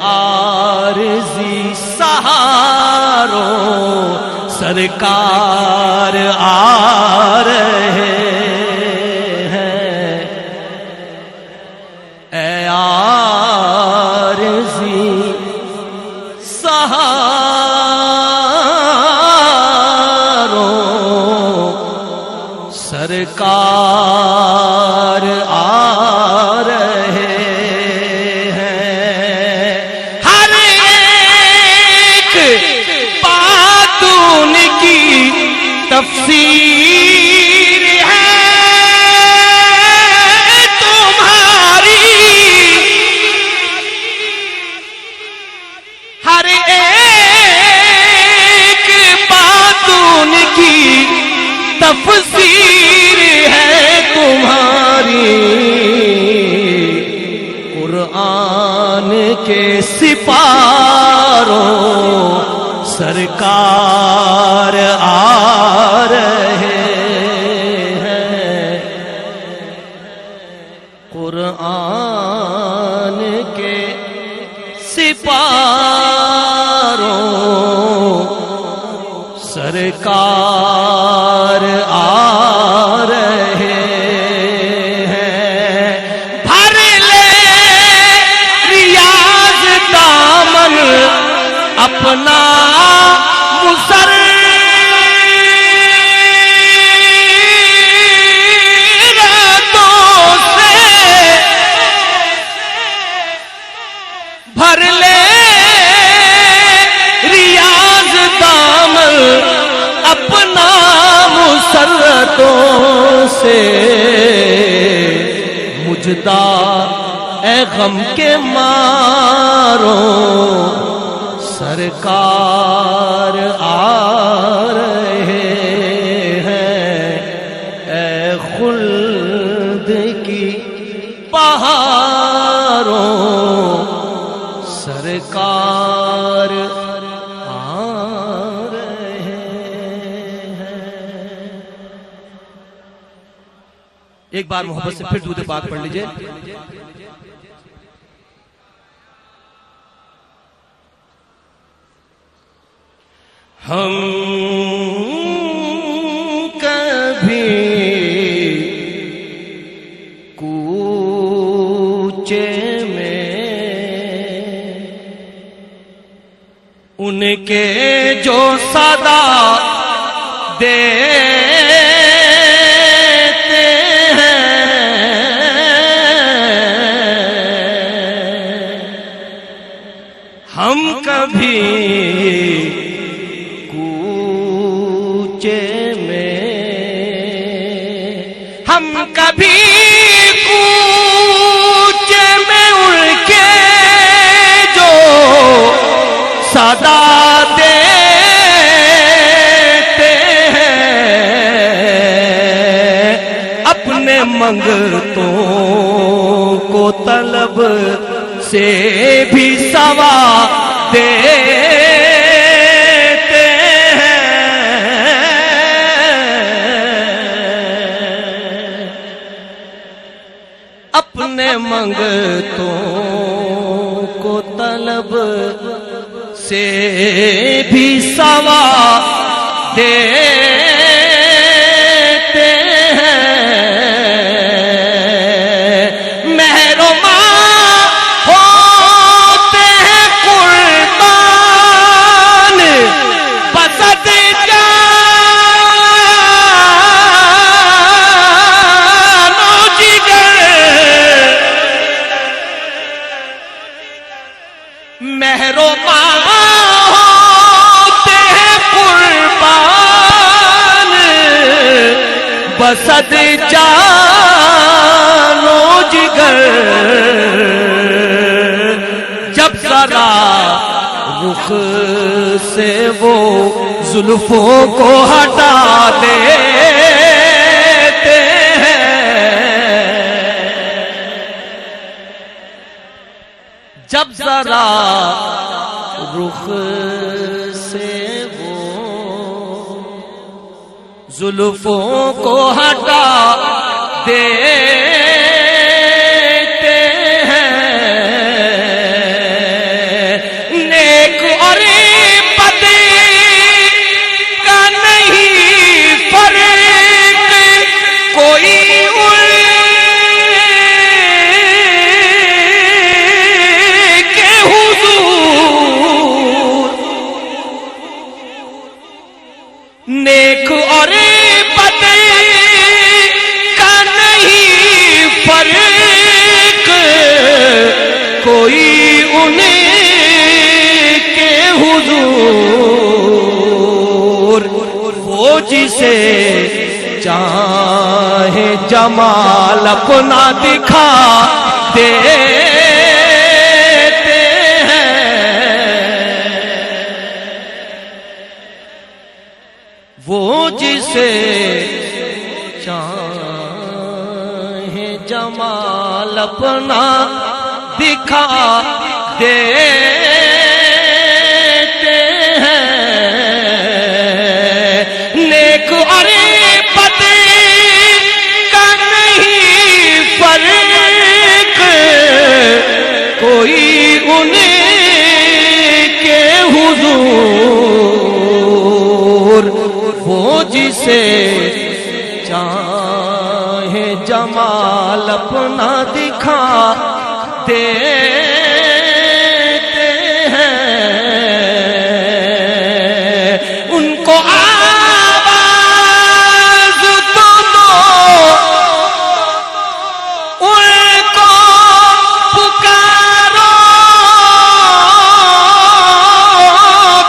عارضی سہاروں سرکار آ رہے ہیں، اے عارضی سہاروں سرکار آ رہے ہیں، ہر ایک بات ان کی تفسیر ہے تمہاری، ہر ایک بات ان کی تفسیر ہے تمہاری، قرآن کے سپاروں سرکار آ رہے ہیں، قرآن کے سپاروں سرکار آ رہے ہیں، بھر لے ریاض دامن اپنا مسرتوں سے، بھر لے ریاض دامن اپنا مسرتوں سے، مجدہ اے غم کے ماروں سرکار آ رہے ہیں، اے خلد کی بہاروں سرکار آ رہے ہیں۔ ایک بار محبت سے پھر درود پاک پڑھ لیجئے۔ ہم کبھی کوچے میں ان کے جو صدا دیتے ہیں، ہم کبھی ہم کبھی کوچے میں اڑ کے جو صدا دیتے ہیں، اپنے منگتوں کو طلب سے بھی سوا دیتے اپنے منگتوں کو طلب سے بھی سوا دیتے ہیں، مہربان ہوتے ہیں قربان بسد مہربان ہوتے ہیں قربان بسد جان و جگر، جب ذرا رخ سے وہ زلفوں کو ہٹا دیتے ہیں، جب ذرا رخ سے وہ زلفوں کو ہٹا دیتے ہیں، جسے چاہے جمال اپنا دکھا دیتے ہیں، وہ جسے چاہے جمال اپنا دکھا دیتے ہیں، نیک اور بد کا نہیں فرق، کوئی ان کے حضور، وہ جسے چاہے جمال اپنا دکھا دیتے ہیں، ان کو آواز تو دو، ان کو پکارو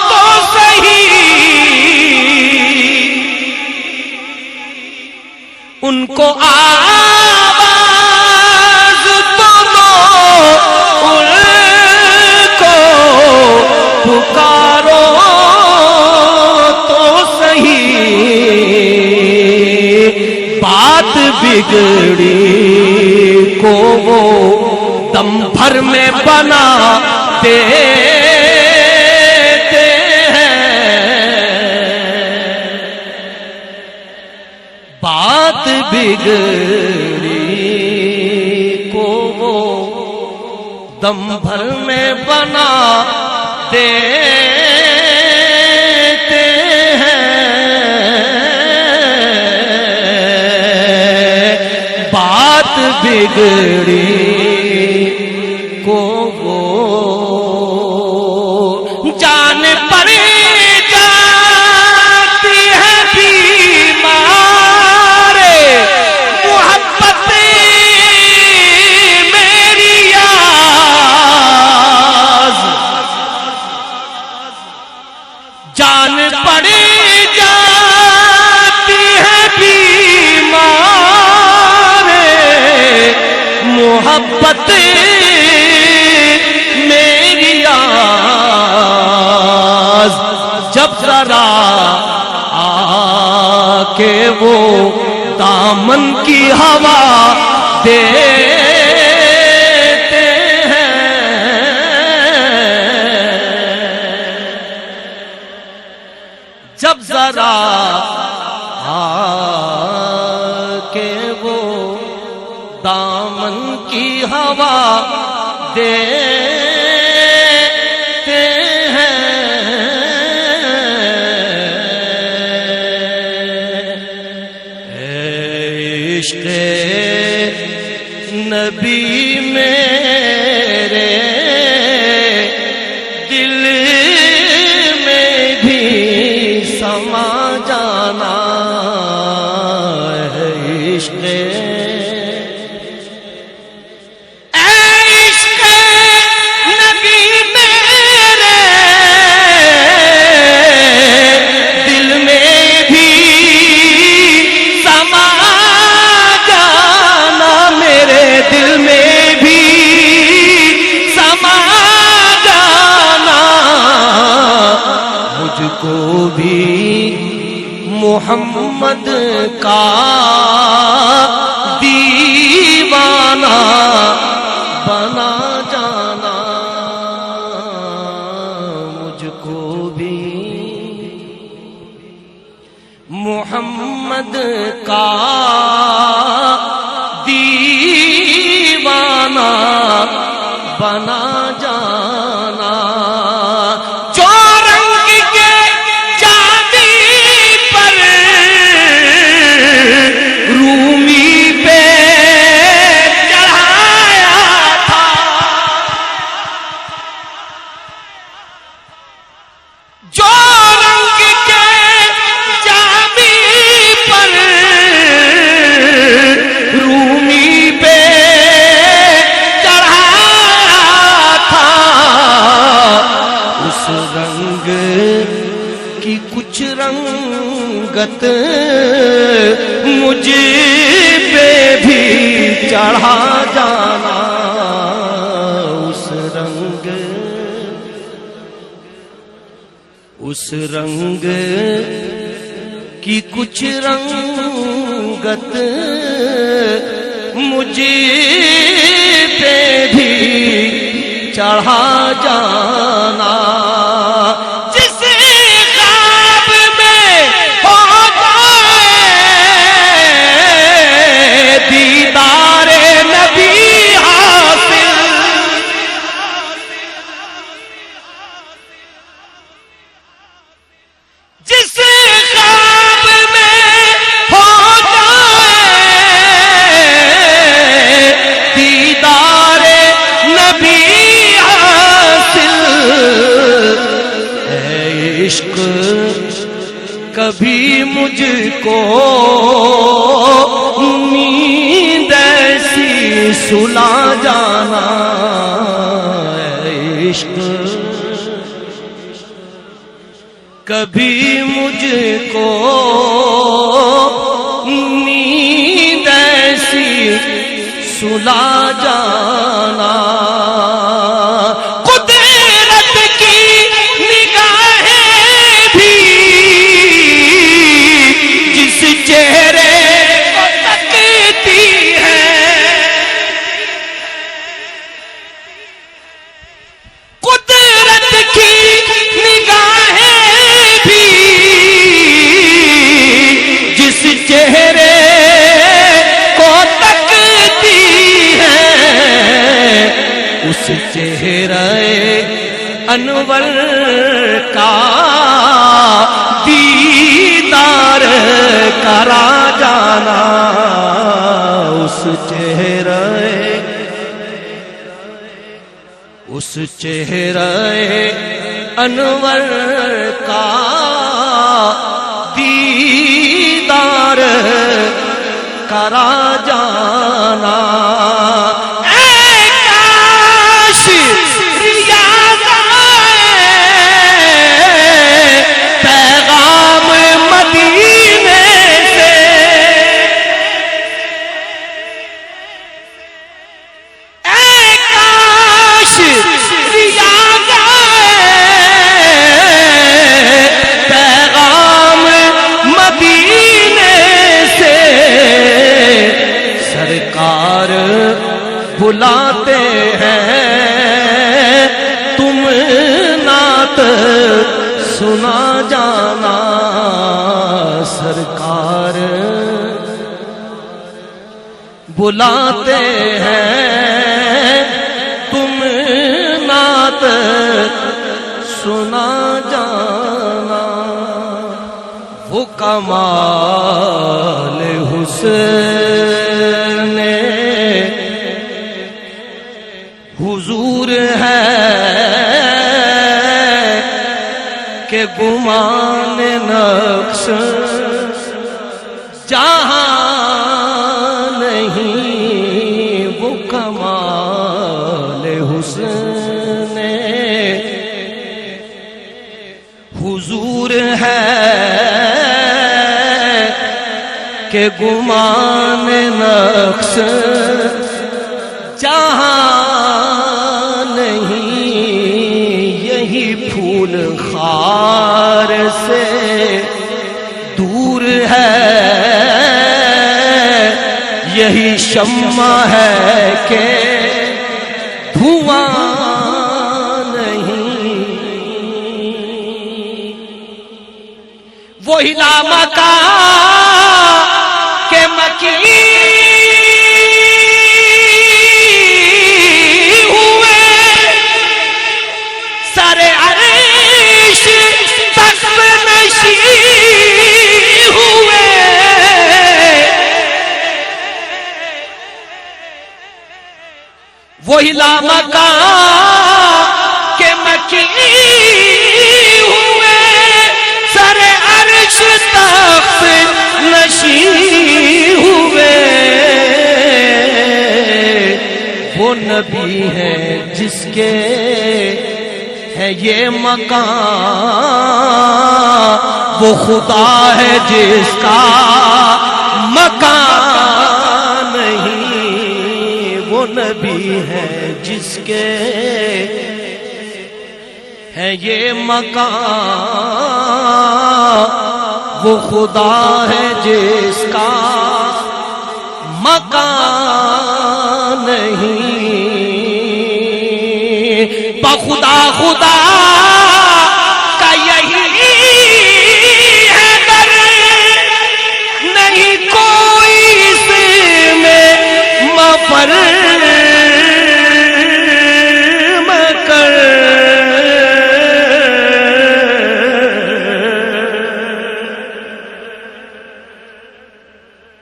تو صحیح، ان کو آواز تو دو، ان کو پکارو تو صحیح، بات بگڑی کو وہ دم بھر میں بنا دیتے ہیں، بات بگڑی کو وہ دم بھر میں بنا دیتے ہیں، بات بگڑی کو وہ جان پڑ جاتی ہے بیمار، محبت میری یاز، جان پڑ جاتی ہے بیمار، محبت میری یاز، جب ذرا آ کے وہ دامن کی ہوا دیتے ہیں، جب ذرا آ کے وہ دامن کی ہوا دیتے ہیں، عشق نبی میرے دل میں بھی سما جانا ہے، عشق کو بھی محمد کا دیوانہ بنا جانا، مجھ کو بھی محمد کا دیوانہ بنا جانا، جو رنگ کے جامی پر رنگت مجھ پہ بھی چڑھا جانا، اس رنگ کی کچھ رنگت مجھ پہ بھی چڑھا جانا، جس خواب میں ہو جائے دیدار نبی حاصل، جس خواب میں ہو جائے دیدار نبی حاصل، اے عشق کبھی مجھ کو نیند ایسی سلا جانا، اے عشق کبھی مجھ کو نیند ایسی سلا جانا، قدرت کی نگاہیں بھی جس چہرے کو تکتی ہیں، قدرت کی نگاہیں جس چہرے کو تکتی ہیں، اس چہرے انور کا دیدار کرا جانا، اس چہرے انور کا دیدار کرا جانا، اے کاش ریاض پیغام مدینے سے، اے کاش ریاض پیغام مدینے سے، سرکار بلاتے ہیں تم نعت سنا جانا، سرکار بلاتے ہیں تم نعت سنا جانا، وہ کمال حسن حضور ہے کہ گمان نقش جہاں نہیں، وہ کمال حسن حضور ہے کہ گمان نقش جہاں نہیں، یہی پھول خار سے دور ہے، یہی شمع ہے کہ دھواں نہیں، وہی لامکان کے مکی ہوئے، سر عرش تخت نشین ہوئے، وہی لامکان کے مکی ہوئے، سر عرش تخت نشین ہوئے، وہ نبی ہے جس کے ہے یہ مقام، وہ خدا ہے جس کا مکان نہیں، وہ نبی ہے جس کے ہے یہ مکان، وہ خدا ہے جس کا مکان نہیں، بخدا خدا کا یہی ہے در، نہیں کوئی اس میں مفر مکر،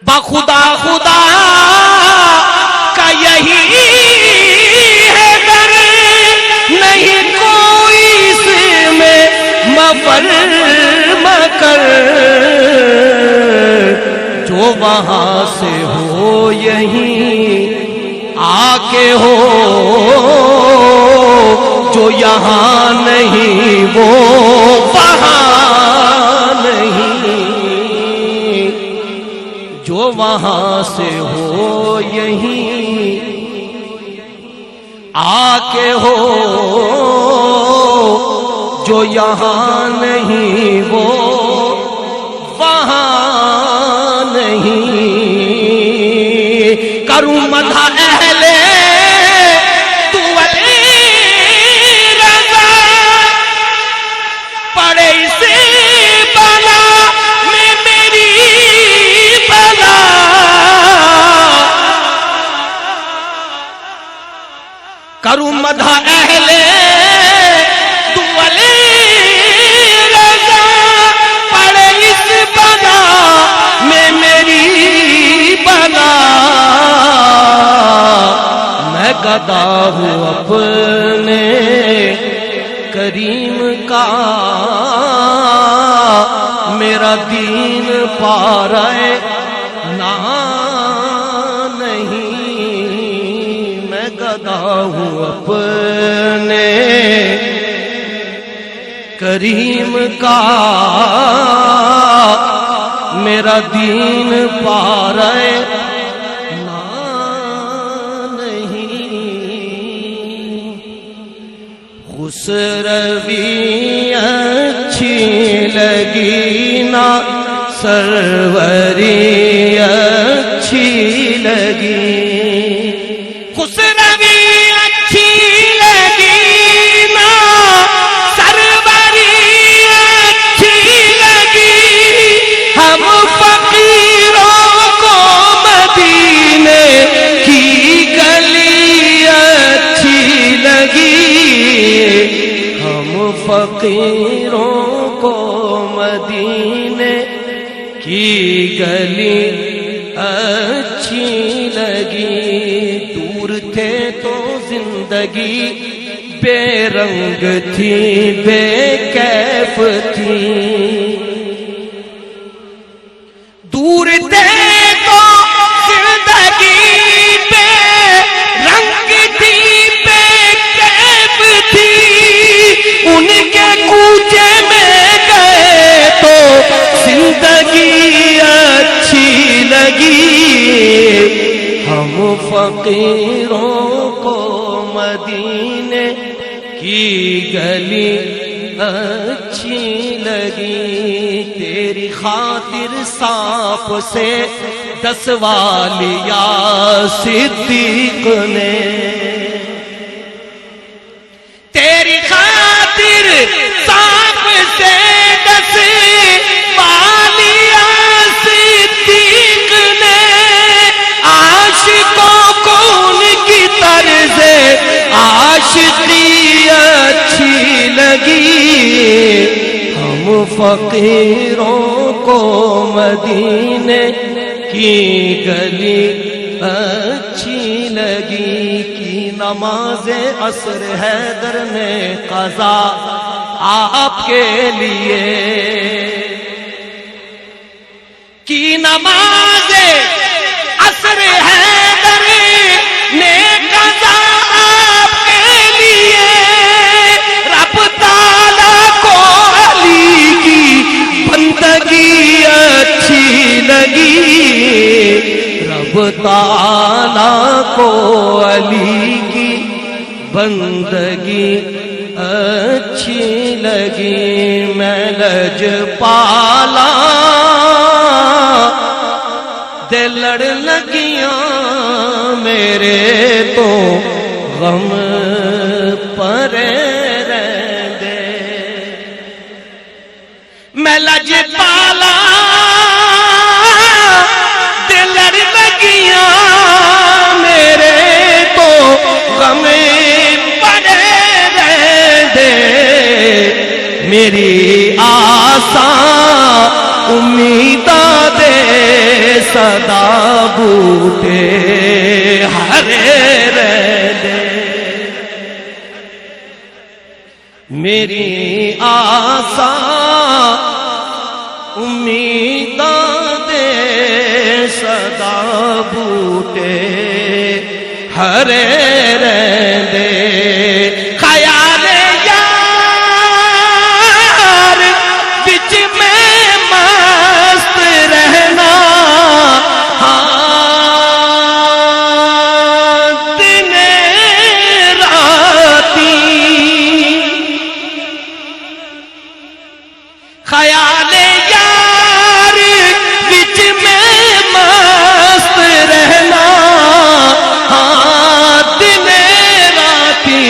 بخدا خدا کا یہی ہے در، نہیں کوئی اس میں مفر مکر، جو وہاں سے ہو یہیں آ کے ہو، جو یہاں نہیں وہ وہاں نہیں، جو وہاں سے ہو یہیں آ کے ہو، جو یہاں نہیں وہ وہاں نہیں، کروں مدح اہل طول رضا، پڑے اسے بلا میں میری بلا، کروں مدح اہل طول رضا، پڑے اس بلا میں میری بلا، میں گدا ہوں اپنے کریم کا، میرا دین پارے نہ نہیں، میں گدا ہوں اپنے کریم کا، میرا دین پارے نہ نہیں، خسروی اچھی لگی نا سروری اچھی لگی، خسروی اچھی لگی نا سروری اچھی لگی، ہم فقیروں کو مدینے کی گلی اچھی لگی، ہم فقیروں کو مدینے کی گلی اچھی لگی، دور تھے تو زندگی بے رنگ تھی بے کیف تھی، دور تھے تو زندگی بے رنگ تھی بے کیف تھی، ان کے کوچے میں گئے تو زندگی اچھی لگی، ہم فقیروں کو مدینے کی گلی اچھی لگی، تیری خاطر سانپ سے دسوا لیا صدیق نے، تیری خاطر سانپ سے دسوا لیا صدیق نے، عاشقوں کو ان کی طرز عاشقی اچھی لگی، ہم فقیروں کو مدینے کی گلی اچھی لگی، کی نماز عصر حیدر نے قضا آپ کے لیے، کی نماز عصر حیدر نے قضا آپ کے لیے، رب تعالیٰ کو علی کی تعالیٰ کو علی کی بندگی اچھی لگی، میں لجپالا دے لڑ لگیاں میرے تو غم پرے رہندے، میں لجپالا دے لڑ لگیاں میرے تو غم پرے رہندے، میری آساں امیداں دے صدا بوٹے ہرے رہندے، میری آساں امیداں دے صدا بوٹے ہرے رہندے، خیال یار وچ میں مست رہنا، دن راتی خیال یار وچ میں مست رہنا، دن راتی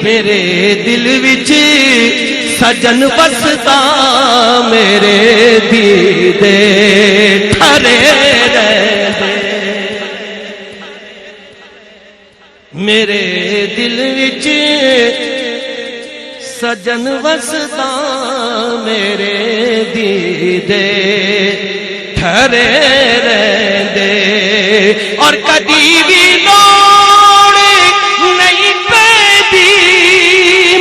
میرے دل وچ سجن بسدا میرے دیدے ٹھرے رہندے، میرے دل وچ سجن وسدا میرے دیدے ٹھرے رہندے، اور کدی بھی لوڑ نہیں پیندی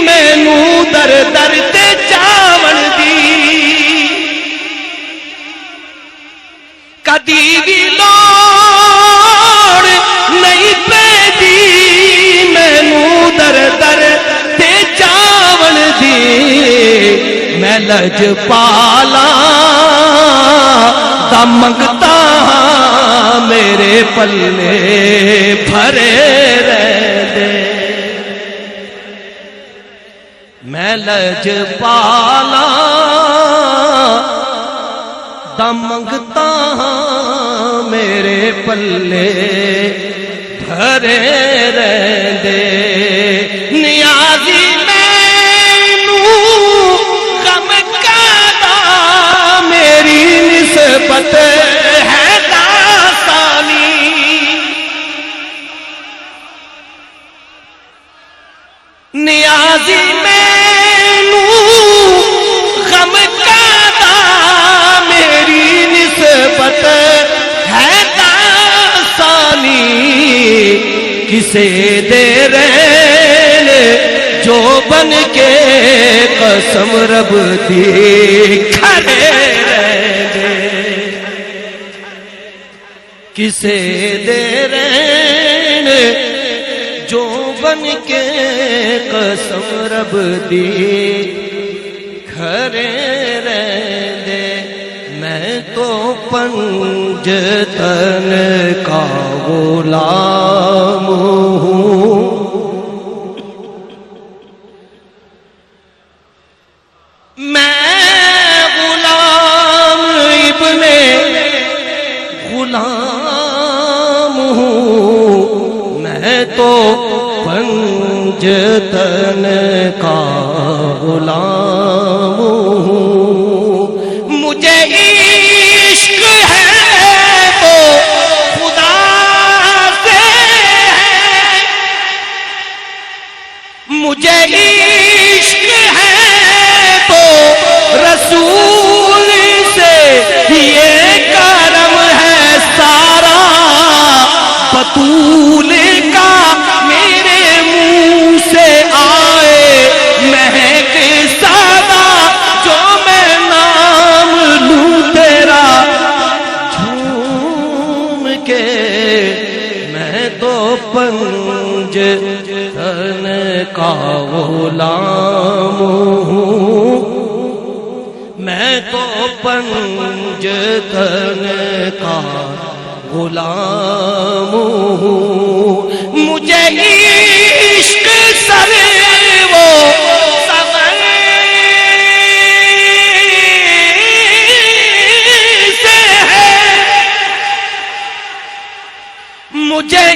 مینوں در در تے جاون دی، کدی بھی لوڑ نہیں پیندی مینوں در در تے جاون دی، میں لجپالا دا منگتا میرے پلے بھرے رہندے، میں لجپالا دا منگتا میرے پلے بھرے رہندے، نیازی مینوں غم کادا میری نسبت ہے داستانی، نیازی مینوں غم کادا میری نسبت ہے داستانی، کسے دے رہن جو بن کے قسم رب دی کھڑے رہندے، کسے دے رہن جو بن کے قسم رب دی کھڑے رہندے، میں تو پنجتن کا غلام ہوں، میں غلام ابن غلام ہوں، میں تو پنجتن کا غلام ہوں، مجھے عشق ہے تو خدا سے ہے، مجھے عشق ہے تو رسول سے، یہ کرم ہے سارا بطول کا میرے منہ سے آئے مہک سادہ، جو میں نام لوں تیرا جھوم کے، میں تو پنجتن کا غلام ہوں، میں تو پنجتن کا غلام ہوں، مجھے عشق سر وہ سمر سے ہے، مجھے